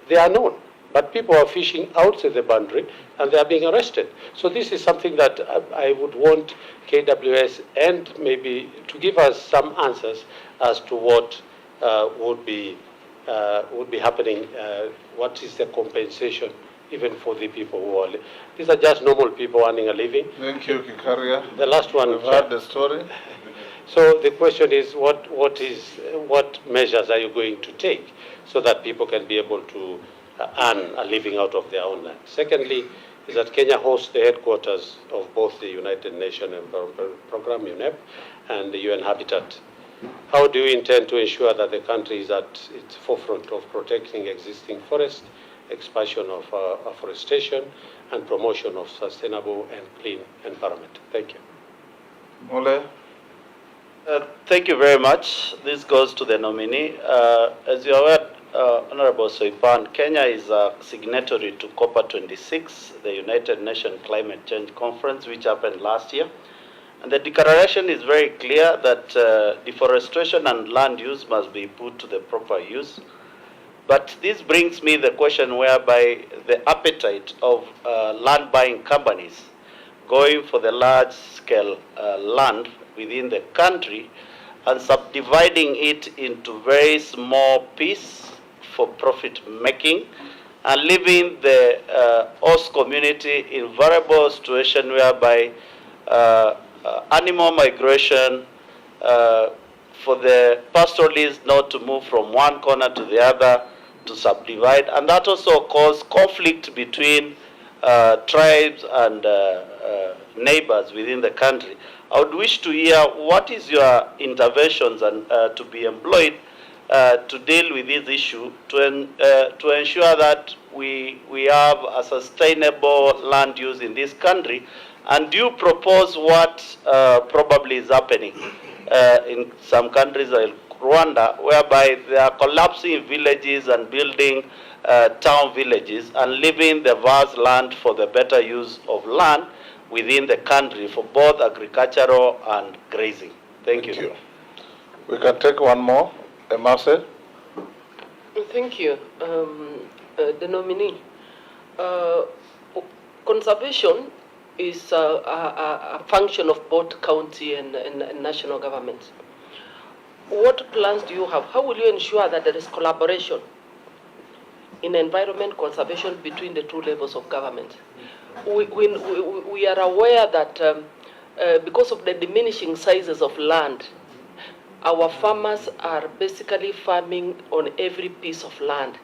[SPEAKER 5] they are known. But people are fishing outside the boundary and they are being arrested. So this is something that I would want KWS and maybe to give us some answers as to what would be happening. What is the compensation even for the people who are? These are just normal people earning a living.
[SPEAKER 7] Thank you, Kikaria.
[SPEAKER 5] The last one.
[SPEAKER 7] We've heard the story.
[SPEAKER 5] So the question is, what measures are you going to take so that people can be able to earn a living out of their own land? Secondly, is that Kenya hosts the headquarters of both the United Nations Environment Program, UNEP, and the UN Habitat. How do you intend to ensure that the country is at its forefront of protecting existing forests, expansion of afforestation, and promotion of sustainable and clean environment? Thank you.
[SPEAKER 7] Mole.
[SPEAKER 2] Thank you very much. This goes to the nominee. As you are aware, Honorable Soipan, Kenya is a signatory to COP26, the United Nations Climate Change Conference, which happened last year. And the declaration is very clear that deforestation and land use must be put to the proper use. But this brings me the question whereby the appetite of land buying companies going for the large scale land within the country and subdividing it into very small pieces for profit making and leaving the host community in variable situation whereby animal migration for the pastoralists not to move from one corner to the other to subdivide, and that also caused conflict between tribes and neighbors within the country. I would wish to hear what is your interventions and to be employed to deal with this issue to ensure that we have a sustainable land use in this country. And do you propose what probably is happening in some countries like Rwanda, whereby they are collapsing villages and building town villages and leaving the vast land for the better use of land within the country for both agricultural and grazing? Thank you.
[SPEAKER 7] We can take one more. Marcel.
[SPEAKER 4] Thank you. The nominee. Conservation is a function of both county and national governments. What plans do you have? How will you ensure that there is collaboration in environment conservation between the two levels of government? We are aware that because of the diminishing sizes of land, our farmers are basically farming on every piece of land.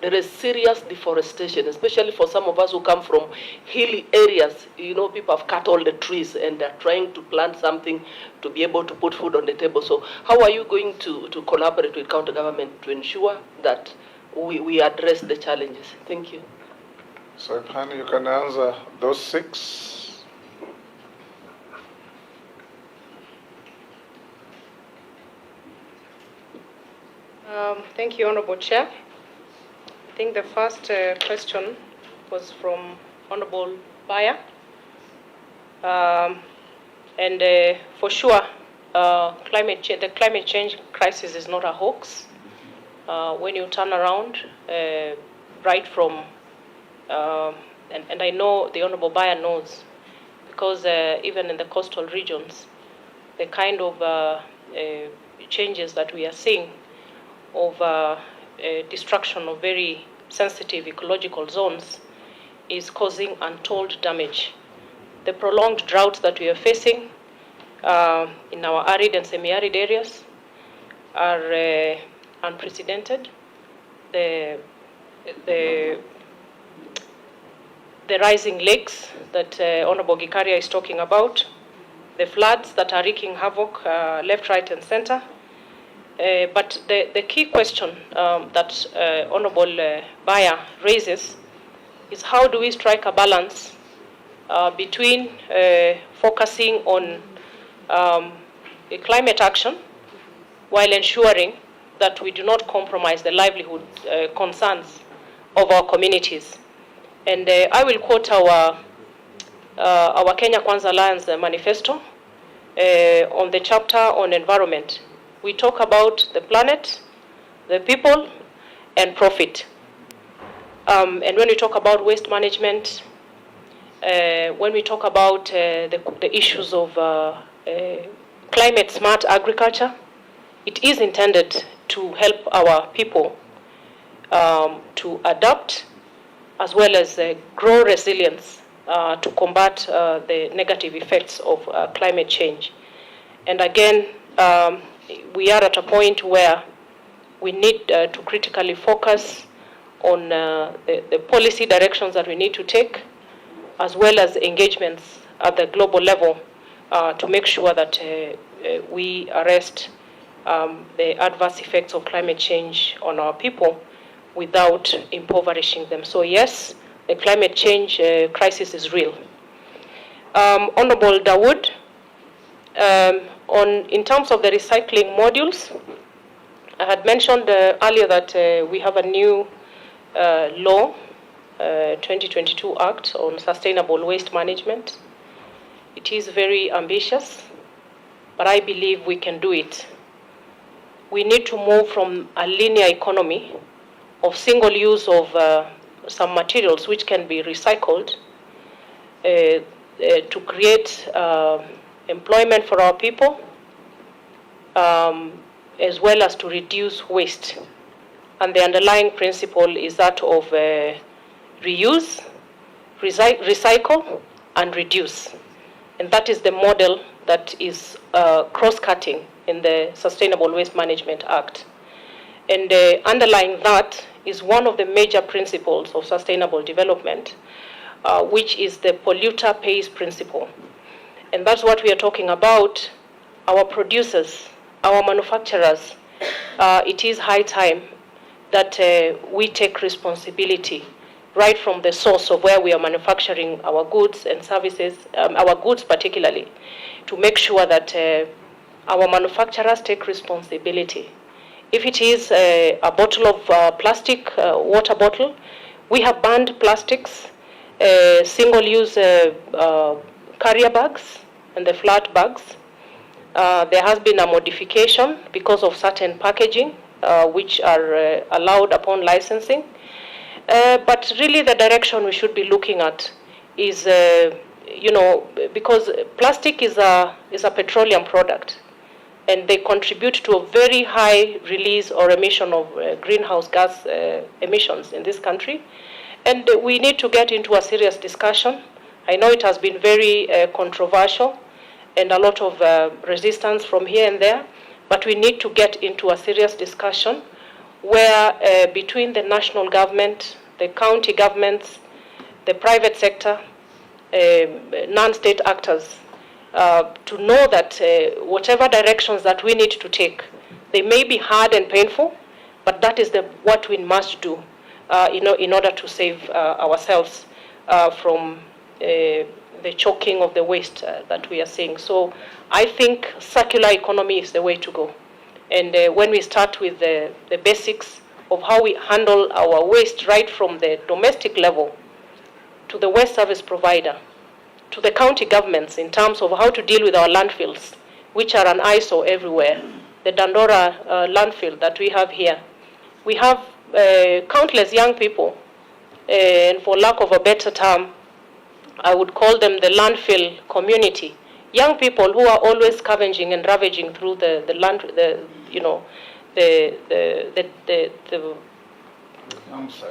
[SPEAKER 4] There is serious deforestation, especially for some of us who come from hilly areas. You know, people have cut all the trees and they're trying to plant something to be able to put food on the table. So how are you going to collaborate with county government to ensure that we address the challenges? Thank you.
[SPEAKER 7] Soipan, you can answer those 6.
[SPEAKER 9] Thank you, Honorable Chair. I think the first question was from Honorable Baya. For sure, the climate change crisis is not a hoax. When you turn around, right from, and I know the Honorable Baya knows, because even in the coastal regions, the kind of changes that we are seeing of destruction of very sensitive ecological zones is causing untold damage. The prolonged droughts that we are facing in our arid and semi-arid areas are unprecedented. The rising lakes that Honorable Gikaria is talking about, the floods that are wreaking havoc left, right, and center. But the key question that Honorable Baya raises is how do we strike a balance between focusing on climate action while ensuring that we do not compromise the livelihood concerns of our communities. And I will quote our Kenya Kwanza Alliance manifesto on the chapter on environment. We talk about the planet, the people, and profit. And when we talk about waste management, when we talk about the issues of climate smart agriculture, it is intended to help our people to adapt as well as grow resilience to combat the negative effects of climate change. And again, we are at a point where we need to critically focus on the policy directions that we need to take, as well as engagements at the global level to make sure that we arrest the adverse effects of climate change on our people without impoverishing them. So yes, the climate change crisis is real. Honorable Dawood, in terms of the recycling modules, I had mentioned earlier that we have a new law, 2022 Act on Sustainable Waste Management. It is very ambitious, but I believe we can do it. We need to move from a linear economy of single use of some materials which can be recycled to create employment for our people, as well as to reduce waste. And the underlying principle is that of reuse, recycle, and reduce. And that is the model that is cross-cutting in the Sustainable Waste Management Act. And underlying that is one of the major principles of sustainable development, which is the polluter pays principle. And that's what we are talking about. Our producers, our manufacturers, it is high time that we take responsibility right from the source of where we are manufacturing our goods and services, our goods particularly, to make sure that our manufacturers take responsibility. If it is a bottle of plastic, water bottle, we have banned plastics, single-use carrier bags, and the flat bags. There has been a modification because of certain packaging, which are allowed upon licensing. But really the direction we should be looking at is, because plastic is a petroleum product, and they contribute to a very high release or emission of greenhouse gas emissions in this country. And we need to get into a serious discussion. I know it has been very controversial and a lot of resistance from here and there, but we need to get into a serious discussion where between the national government, the county governments, the private sector, non-state actors, to know that whatever directions that we need to take, they may be hard and painful, but that is what we must do in order to save ourselves from the choking of the waste that we are seeing. So I think circular economy is the way to go. And when we start with the basics of how we handle our waste right from the domestic level to the waste service provider, to the county governments in terms of how to deal with our landfills, which are an eyesore everywhere. The Dandora landfill that we have here. We have countless young people, and for lack of a better term, I would call them the landfill community. Young people who are always scavenging and ravaging through the land,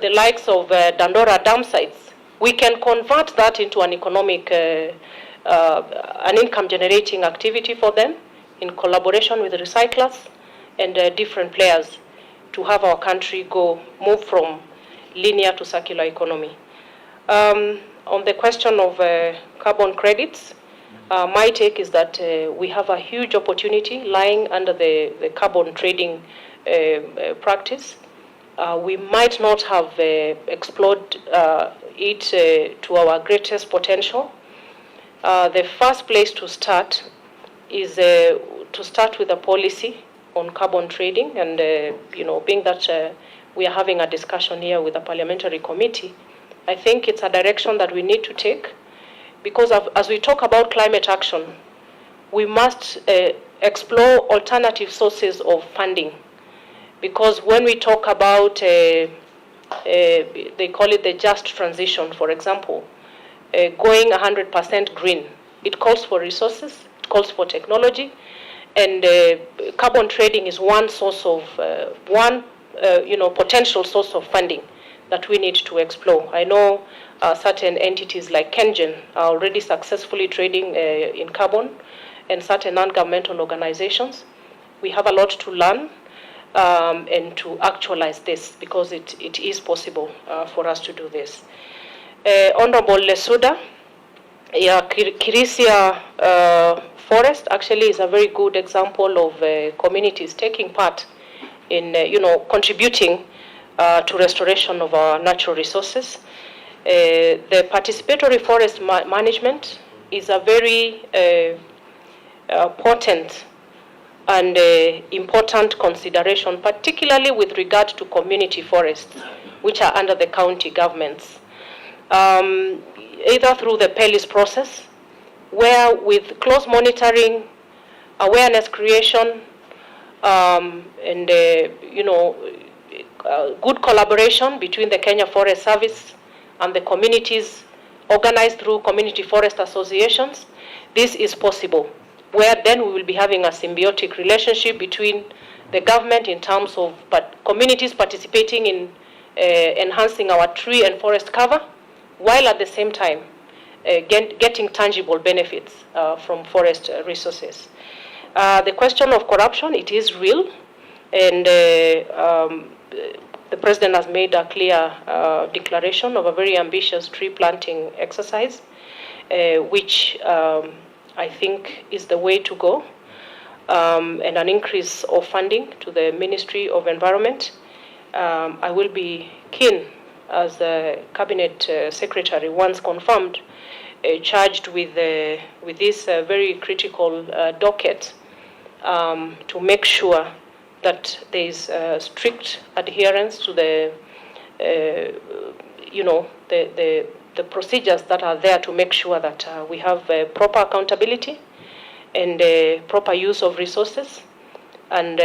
[SPEAKER 9] the likes of Dandora dam sites. We can convert that into an economic, an income-generating activity for them in collaboration with recyclers and different players to have our country move from linear to circular economy. On the question of carbon credits, my take is that we have a huge opportunity lying under the carbon trading practice. We might not have explored it to our greatest potential. The first place to start is to start with a policy on carbon trading, and being that we are having a discussion here with the parliamentary committee, I think it's a direction that we need to take, because as we talk about climate action, we must explore alternative sources of funding. Because when we talk about they call it the just transition, for example, going 100% green. It calls for resources, it calls for technology, and carbon trading is one source of potential source of funding that we need to explore. I know certain entities like Kengen are already successfully trading in carbon, and certain non-governmental organizations. We have a lot to learn and to actualize this, because it is possible for us to do this. Honorable Lesuda, Kirisia Forest actually is a very good example of communities taking part in, contributing to restoration of our natural resources. The participatory forest management is a very potent and important consideration, particularly with regard to community forests, which are under the county governments. Either through the PELIS process, where with close monitoring, awareness creation, and good collaboration between the Kenya Forest Service and the communities organized through community forest associations, this is possible, where then we will be having a symbiotic relationship between the government in terms of communities participating in enhancing our tree and forest cover, while at the same time getting tangible benefits from forest resources. The question of corruption, it is real, and the President has made a clear declaration of a very ambitious tree planting exercise, which I think is the way to go, and an increase of funding to the Ministry of Environment. I will be keen, as the Cabinet Secretary once confirmed, charged with this very critical docket to make sure that there is strict adherence to the procedures that are there to make sure that we have proper accountability and proper use of resources, and